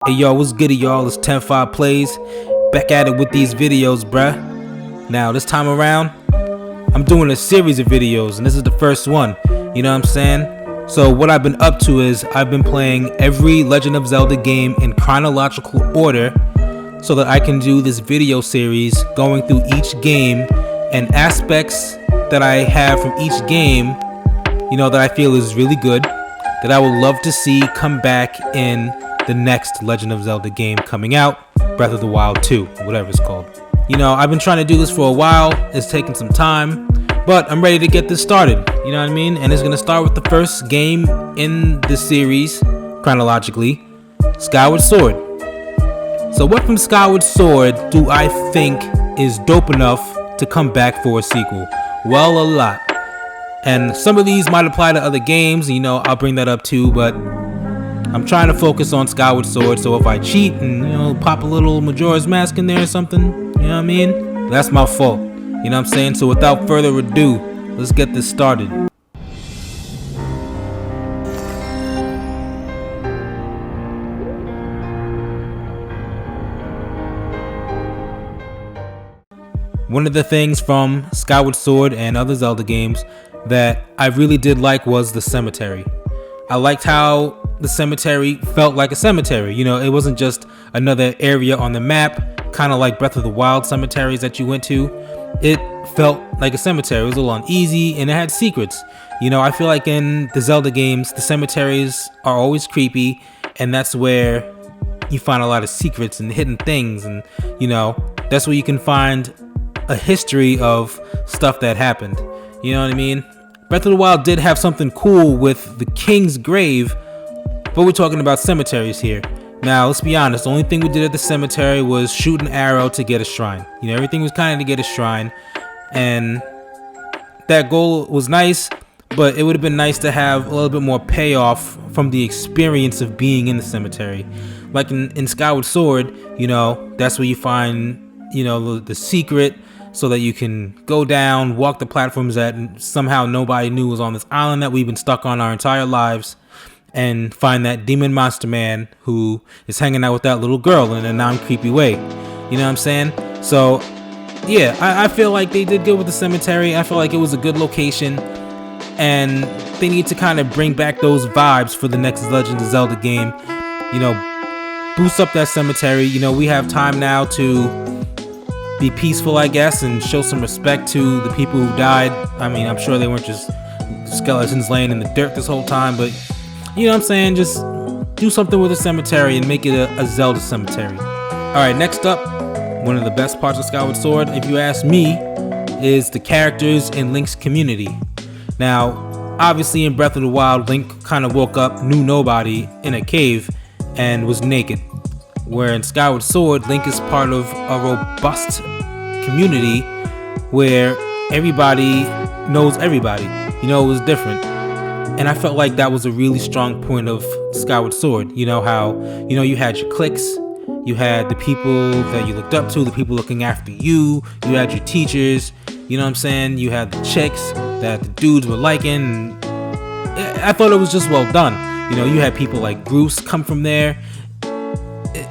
Hey yo, what's goody y'all? It's 10-5 Plays. Back at it with these videos, bruh. Now this time around, I'm doing a series of videos and this is the first one. You know what I'm saying? So what I've been up to is I've been playing every Legend of Zelda game in chronological order so that I can do this video series going through each game and aspects that I have from each game, you know, that I feel is really good, that I would love to see come back in the next Legend of Zelda game coming out, Breath of the Wild 2, whatever it's called. You know, I've been trying to do this for a while. It's taken some time, but I'm ready to get this started. You know what I mean? And it's going to start with the first game in the series, chronologically, Skyward Sword. So what from Skyward Sword do I think is dope enough to come back for a sequel? Well, a lot. And some of these might apply to other games, you know, I'll bring that up too, but I'm trying to focus on Skyward Sword, so if I cheat and, you know, pop a little Majora's Mask in there or something, you know what I mean? That's my fault. You know what I'm saying? So without further ado, let's get this started. One of the things from Skyward Sword and other Zelda games that I really did like was the cemetery. I liked how the cemetery felt like a cemetery. You know, it wasn't just another area on the map, kind of like Breath of the Wild cemeteries that you went to. It felt like a cemetery. It was a little uneasy and it had secrets. You know, I feel like in the Zelda games, the cemeteries are always creepy, and that's where you find a lot of secrets and hidden things, and, you know, that's where you can find a history of stuff that happened. You know what I mean? Breath of the Wild did have something cool with the king's grave, but we're talking about cemeteries here. Now, let's be honest, the only thing we did at the cemetery was shoot an arrow to get a shrine. You know, everything was kind of to get a shrine, and that goal was nice, but it would have been nice to have a little bit more payoff from the experience of being in the cemetery. Like in Skyward Sword, you know, that's where you find, you know, the secret, so that you can go down, walk the platforms that somehow nobody knew was on this island that we've been stuck on our entire lives, and find that demon monster man who is hanging out with that little girl in a non-creepy way. You know what I'm saying? So yeah, I feel like they did good with the cemetery. I feel like it was a good location, and they need to kind of bring back those vibes for the next Legend of Zelda game. You know, boost up that cemetery. You know, we have time now to be peaceful, I guess, and show some respect to the people who died. I mean, I'm sure they weren't just skeletons laying in the dirt this whole time, but you know what I'm saying? Just do something with the cemetery and make it a Zelda cemetery. Alright, next up, one of the best parts of Skyward Sword, if you ask me, is the characters in Link's community. Now, obviously in Breath of the Wild, Link kind of woke up, knew nobody, in a cave, and was naked. Where in Skyward Sword, Link is part of a robust community where everybody knows everybody. You know, it was different. And I felt like that was a really strong point of Skyward Sword. You know how, you know, you had your cliques, you had the people that you looked up to, the people looking after you, you had your teachers, you know what I'm saying? You had the chicks that the dudes were liking. I thought it was just well done. You know, you had people like Bruce come from there.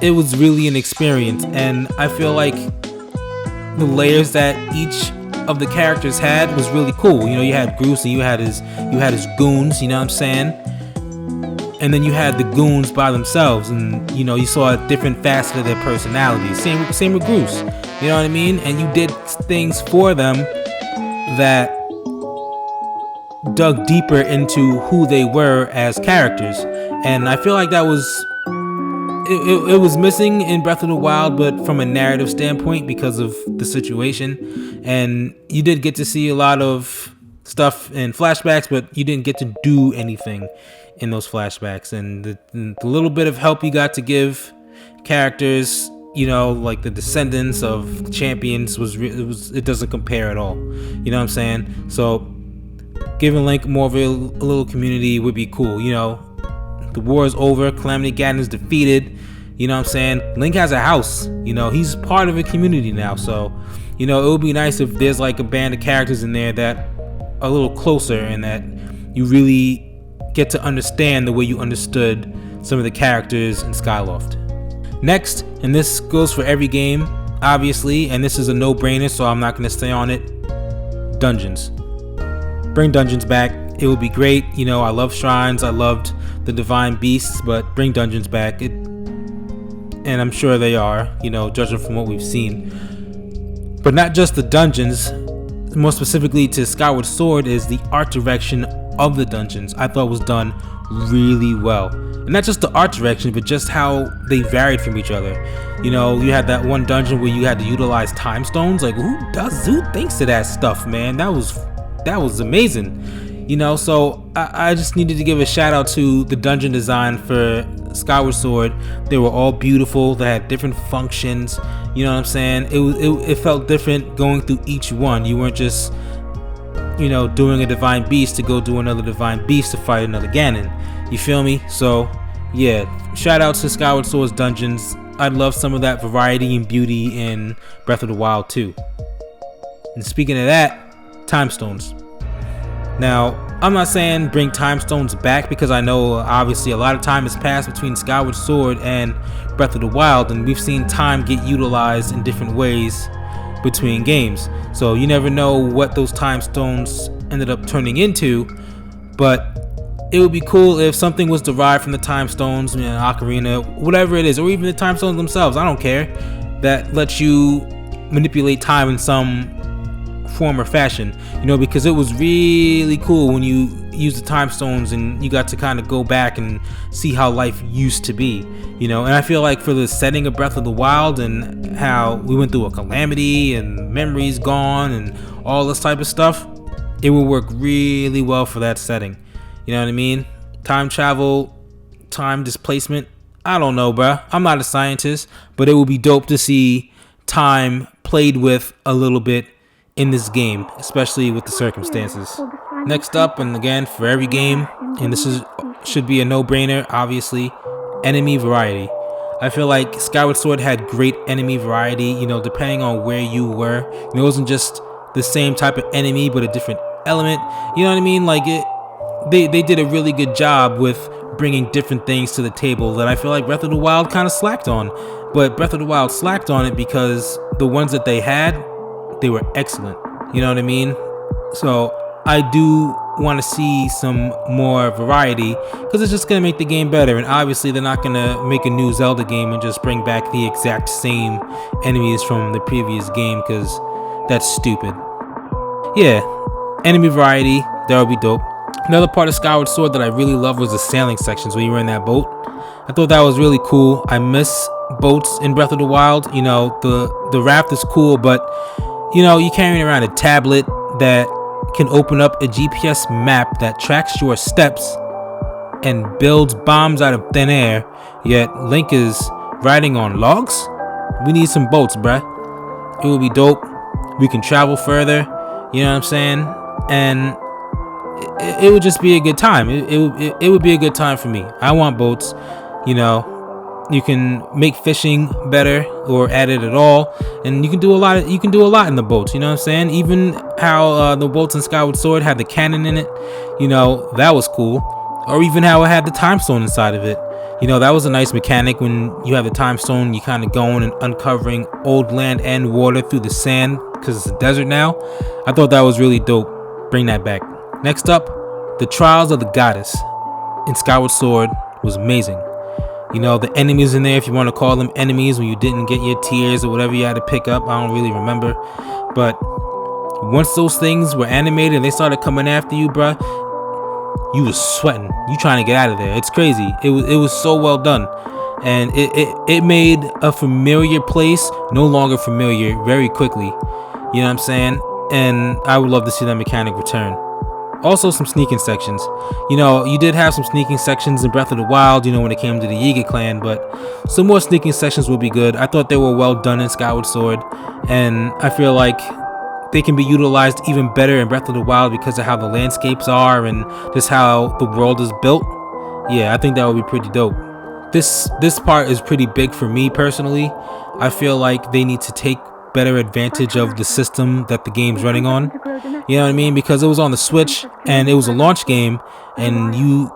It was really an experience, and I feel like the layers that each of the characters had was really cool. You know, you had Bruce and you had his goons, you know what I'm saying? And then you had the goons by themselves, and you know, you saw a different facet of their personalities. Same with Bruce, you know what I mean? And you did things for them that dug deeper into who they were as characters, and I feel like that was it was missing in Breath of the Wild, but from a narrative standpoint because of the situation. And you did get to see a lot of stuff in flashbacks, but you didn't get to do anything in those flashbacks. And the little bit of help you got to give characters, you know, like the descendants of champions, it doesn't compare at all. You know what I'm saying? So giving Link more of a little community would be cool. You know, the war is over, Calamity Ganon is defeated, you know what I'm saying? Link has a house, you know, he's part of a community now, so, you know, it would be nice if there's like a band of characters in there that are a little closer and that you really get to understand the way you understood some of the characters in Skyloft. Next, and this goes for every game, obviously, and this is a no-brainer, so I'm not going to stay on it, dungeons. Bring dungeons back. It would be great. You know, I love shrines. I loved the divine beasts, but bring dungeons back. And I'm sure they are, you know, judging from what we've seen. But not just the dungeons, more specifically to Skyward Sword, is the art direction of the dungeons. I thought was done really well. And not just the art direction, but just how they varied from each other. You know, you had that one dungeon where you had to utilize time stones. Like, who thinks of that stuff, man? That was amazing. You know, so I just needed to give a shout out to the dungeon design for Skyward Sword. They were all beautiful. They had different functions. You know what I'm saying? It felt different going through each one. You weren't just, you know, doing a divine beast to go do another divine beast to fight another Ganon. You feel me? So yeah, shout out to Skyward Sword's dungeons. I'd love some of that variety and beauty in Breath of the Wild too. And speaking of that, time stones. Now, I'm not saying bring time stones back, because I know obviously a lot of time has passed between Skyward Sword and Breath of the Wild, and we've seen time get utilized in different ways between games. So you never know what those time stones ended up turning into, but it would be cool if something was derived from the time stones, you know, ocarina, whatever it is, or even the time stones themselves, I don't care, that lets you manipulate time in some form or fashion, you know, because it was really cool when you use the time stones and you got to kind of go back and see how life used to be, you know. And I feel like for the setting of Breath of the Wild and how we went through a calamity and memories gone and all this type of stuff, it would work really well for that setting. You know what I mean? Time travel, time displacement, I don't know, bruh. I'm not a scientist, but it would be dope to see time played with a little bit in this game, especially with the circumstances. Next up, and again for every game, and this should be a no-brainer, obviously, enemy variety. I feel like Skyward Sword had great enemy variety, you know, depending on where you were. It wasn't just the same type of enemy, but a different element. You know what I mean? Like they did a really good job with bringing different things to the table that I feel like Breath of the Wild kind of slacked on. But Breath of the Wild slacked on it because the ones that they had, they were excellent. You know what I mean? So I do want to see some more variety, because it's just going to make the game better. And obviously they're not going to make a new Zelda game and just bring back the exact same enemies from the previous game, because that's stupid. Yeah, enemy variety, that would be dope. Another part of Skyward Sword that I really love was the sailing sections when you were in that boat. I thought that was really cool. I miss boats in Breath of the Wild. You know, the raft is cool, but you know, you're carrying around a tablet that can open up a GPS map that tracks your steps and builds bombs out of thin air, yet Link is riding on logs? We need some boats, bruh. It would be dope. We can travel further, you know what I'm saying? And it would just be a good time. It would be a good time for me. I want boats, you know. You can make fishing better or add it at all, and you can do a lot in the boats, you know what I'm saying? Even how the boats in Skyward Sword had the cannon in it, you know, that was cool. Or even how it had the time stone inside of it. You know, that was a nice mechanic. When you have the time stone, you kind of going and uncovering old land and water through the sand, because it's a desert now. I thought that was really dope. Bring that back. Next up, the Trials of the Goddess in Skyward Sword was amazing. You know, the enemies in there, if you want to call them enemies, when you didn't get your tears or whatever you had to pick up, I don't really remember. But once those things were animated and they started coming after you, bruh, you was sweating. You trying to get out of there. It's crazy. It was so well done. And it made a familiar place no longer familiar very quickly. You know what I'm saying? And I would love to see that mechanic return. Also, some sneaking sections. You know, you did have some sneaking sections in Breath of the Wild, you know, when it came to the Yiga clan, but some more sneaking sections would be good. I thought they were well done in Skyward Sword, and I feel like they can be utilized even better in Breath of the Wild because of how the landscapes are and just how the world is built. Yeah, I think that would be pretty dope. This part is pretty big for me personally. I feel like they need to take better advantage of the system that the game's running on. You know what I mean? Because it was on the Switch and it was a launch game, and you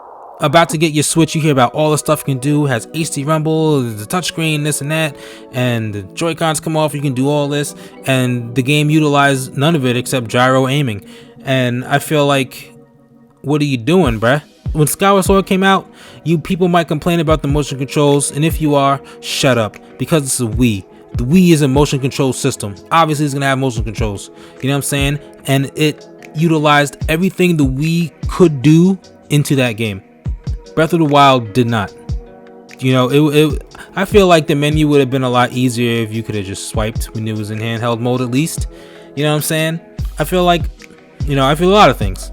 about to get your Switch, you hear about all the stuff you can do. It has HD rumble, the touchscreen, this and that, and the Joy-Cons come off, you can do all this, and the game utilized none of it except gyro aiming. And I feel like, what are you doing, bruh? When Skyward Sword came out, you people might complain about the motion controls, and if you are, shut up, because it's a Wii. The Wii is a motion control system. Obviously it's gonna have motion controls, you know what I'm saying? And it utilized everything the Wii could do into that game. Breath of the Wild did not. You know, I feel like the menu would have been a lot easier if you could have just swiped when it was in handheld mode at least. You know what I'm saying? I feel like, you know, I feel a lot of things.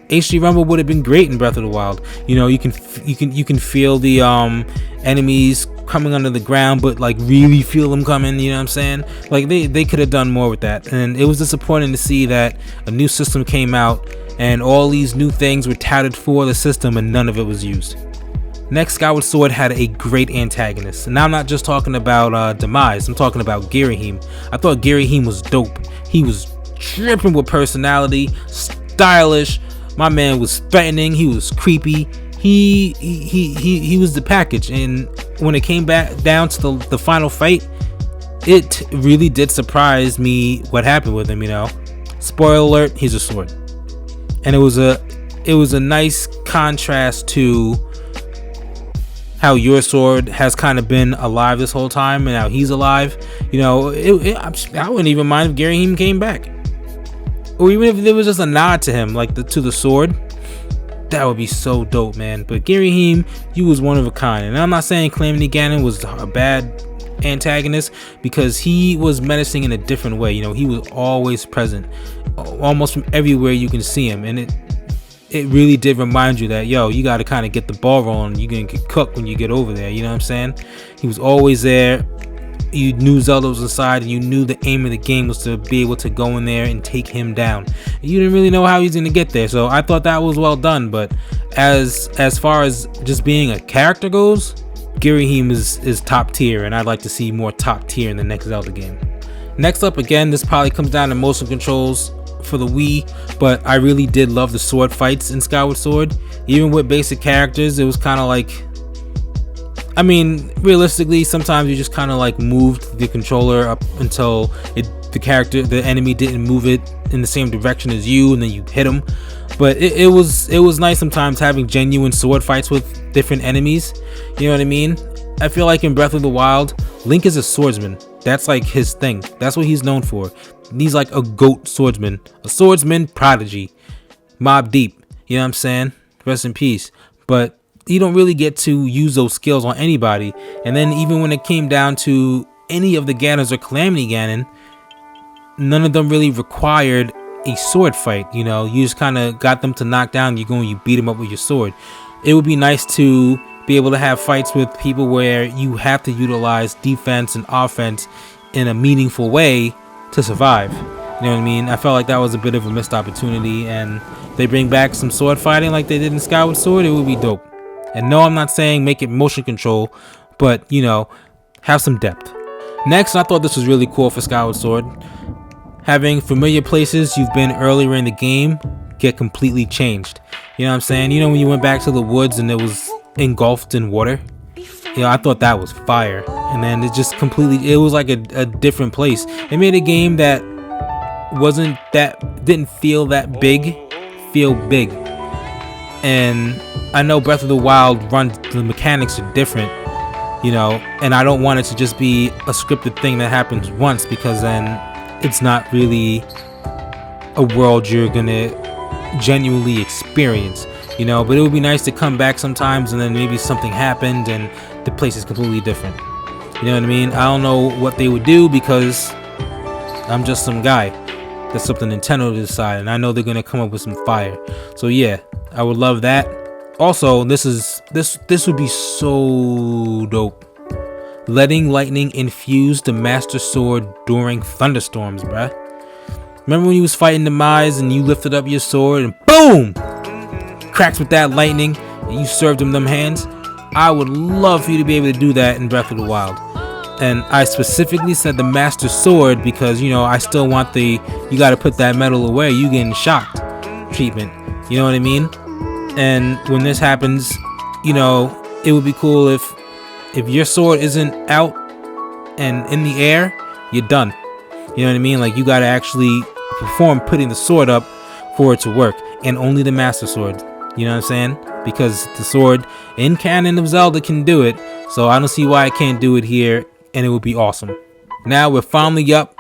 HD rumble would have been great in Breath of the Wild. You know, you can feel the enemies coming under the ground, but like really feel them coming, you know what I'm saying? Like they could have done more with that. And it was disappointing to see that a new system came out and all these new things were touted for the system and none of it was used. Next, Skyward Sword had a great antagonist. And now I'm not just talking about Demise, I'm talking about Girahim. I thought Girahim was dope. He was tripping with personality, stylish. My man was threatening, he was creepy. He was the package, and when it came back down to the final fight, it really did surprise me what happened with him, you know. Spoiler alert, he's a sword. And it was a nice contrast to how your sword has kind of been alive this whole time and now he's alive. You know, I wouldn't even mind if Girahim came back, or even if there was just a nod to him, like to the sword. That would be so dope, man. But Girahim, you was one of a kind. And I'm not saying Calamity Ganon was a bad antagonist, because he was menacing in a different way. You know, he was always present, almost from everywhere you can see him. And it really did remind you that, yo, you got to kind of get the ball rolling. You're going to get cooked when you get over there. You know what I'm saying? He was always there. You knew Zelda was inside, and you knew the aim of the game was to be able to go in there and take him down. You didn't really know how he's gonna get there, so I thought that was well done. But as far as just being a character goes, Girahim is top tier, and I'd like to see more top tier in the next Zelda game. Next up, again, this probably comes down to motion controls for the Wii, but I really did love the sword fights in Skyward Sword. Even with basic characters, it was kind of like, I mean, realistically, sometimes you just kind of like moved the controller up until the enemy didn't move it in the same direction as you, and then you hit them. But it was nice sometimes having genuine sword fights with different enemies. You know what I mean? I feel like in Breath of the Wild, Link is a swordsman. That's like his thing. That's what he's known for. He's like a goat swordsman, a swordsman prodigy, Mob Deep. You know what I'm saying? Rest in peace. But you don't really get to use those skills on anybody. And then even when it came down to any of the Ganons or Calamity Ganon, none of them really required a sword fight. You know, you just kind of got them to knock down, you go and you beat them up with your sword. It would be nice to be able to have fights with people where you have to utilize defense and offense in a meaningful way to survive. You know what I mean? I felt like that was a bit of a missed opportunity, and they bring back some sword fighting like they did in Skyward Sword, it would be dope. And no, I'm not saying make it motion control, but, you know, have some depth. Next, I thought this was really cool for Skyward Sword. Having familiar places you've been earlier in the game get completely changed. You know what I'm saying? You know when you went back to the woods and it was engulfed in water? You know, I thought that was fire. And then it just completely, it was like a different place. It made a game that didn't feel that big, feel big. And I know Breath of the Wild the mechanics are different, you know, and I don't want it to just be a scripted thing that happens once, because then it's not really a world you're gonna genuinely experience, you know. But it would be nice to come back sometimes and then maybe something happened and the place is completely different. You know what I mean? I don't know what they would do, because I'm just some guy. That's up to Nintendo to decide, and I know they're gonna come up with some fire. So yeah, I would love that. Also, this would be so dope. Letting lightning infuse the Master Sword during thunderstorms, bruh. Remember when you was fighting Demise and you lifted up your sword and boom! Cracks with that lightning and you served him them hands? I would love for you to be able to do that in Breath of the Wild. And I specifically said the Master Sword because, you know, I still want the you gotta put that metal away, you getting shocked treatment. You know what I mean? And when this happens, you know, it would be cool if your sword isn't out and in the air, you're done. You know what I mean? Like, you gotta actually perform putting the sword up for it to work, and only the Master Sword. You know what I'm saying? Because the sword in canon of Zelda can do it, so I don't see why I can't do it here, and it would be awesome. Now we're finally up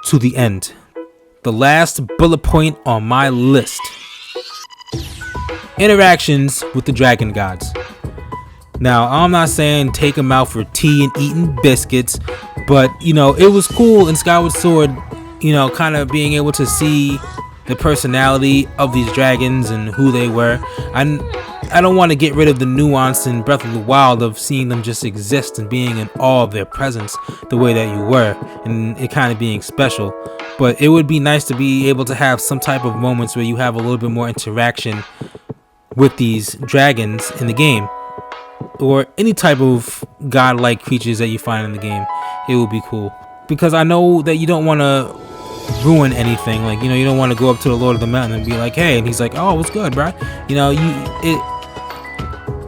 to the end. The last bullet point on my list. Interactions with the dragon gods. Now, I'm not saying take them out for tea and eating biscuits, but, you know, it was cool in Skyward Sword, you know, kind of being able to see the personality of these dragons and who they were. I don't want to get rid of the nuance in Breath of the Wild of seeing them just exist and being in awe of their presence the way that you were, and it kind of being special. But it would be nice to be able to have some type of moments where you have a little bit more interaction with these dragons in the game, or any type of godlike creatures that you find in the game. It would be cool, because I know that you don't want to ruin anything. Like, you know, you don't want to go up to the Lord of the Mountain and be like, hey, and he's like, oh, what's good, bro? You know,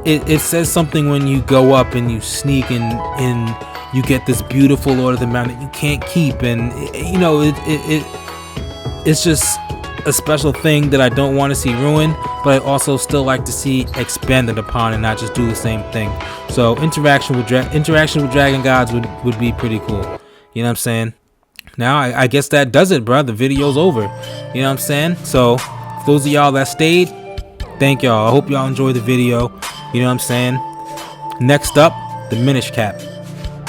it says something when you go up and you sneak and you get this beautiful Lord of the Mountain you can't keep, and you know, it's just a special thing that I don't want to see ruined, but I also still like to see expanded upon and not just do the same thing. So interaction with dragon gods would be pretty cool. You know what I'm saying? Now I guess that does it, bro. The video's over. You know what I'm saying? So for those of y'all that stayed, thank y'all. I hope y'all enjoyed the video. You know what I'm saying? Next up, the Minish Cap.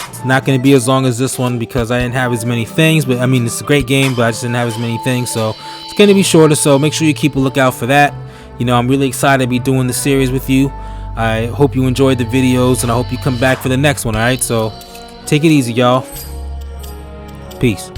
It's not going to be as long as this one because I didn't have as many things, but I mean, it's a great game, but I just didn't have as many things, so it's going to be shorter. So make sure you keep a lookout for that. You know, I'm really excited to be doing the series with you. I hope you enjoyed the videos, and I hope you come back for the next one. All right, so take it easy, y'all. Peace.